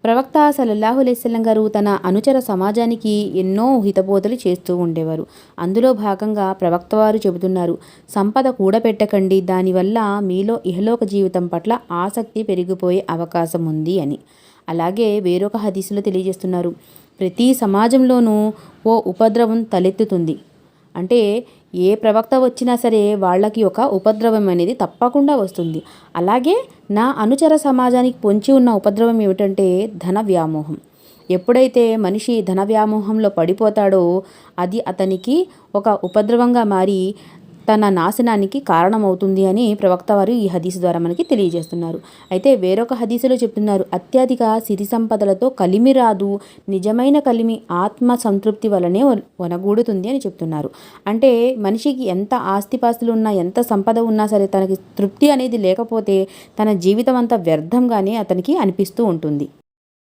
ప్రవక్త సల్లల్లాహు అలైహిస్సల్లం గారు తన అనుచర సమాజానికి ఎన్నో హితబోధలు చేస్తూ ఉండేవారు. అందులో భాగంగా ప్రవక్త వారు చెబుతున్నారు, సంపద కూడబెట్టకండి, దానివల్ల మీలో ఇహలోక జీవితం పట్ల ఆసక్తి పెరిగిపోయే అవకాశం ఉంది అని. అలాగే వేరొక హదీసులో తెలియజేస్తున్నారు, ప్రతి సమాజంలోనూ ఓ ఉపద్రవం తలెత్తుతుంది. అంటే ఏ ప్రవక్త వచ్చినా సరే వాళ్ళకి ఒక ఉపద్రవం అనేది తప్పకుండా వస్తుంది. అలాగే నా అనుచర సమాజానికి పొంచి ఉన్న ఉపద్రవం ఏమిటంటే ధన వ్యామోహం. ఎప్పుడైతే మనిషి ధన వ్యామోహంలో పడిపోతాడో అది అతనికి ఒక ఉపద్రవంగా మారి తన నాశనానికి కారణమవుతుంది అని ప్రవక్త వారు ఈ హదీసు ద్వారా మనకి తెలియజేస్తున్నారు. అయితే వేరొక హదీసులో చెప్తున్నారు, అత్యధిక సిరి సంపదలతో కలిమి రాదు, నిజమైన కలిమి ఆత్మ సంతృప్తి వలనే వనగూడుతుంది అని చెప్తున్నారు. అంటే మనిషికి ఎంత ఆస్తిపాస్తులు ఉన్నా, ఎంత సంపద ఉన్నా సరే తనకి తృప్తి అనేది లేకపోతే తన జీవితం అంతా వ్యర్థంగానే అతనికి అనిపిస్తూ ఉంటుంది.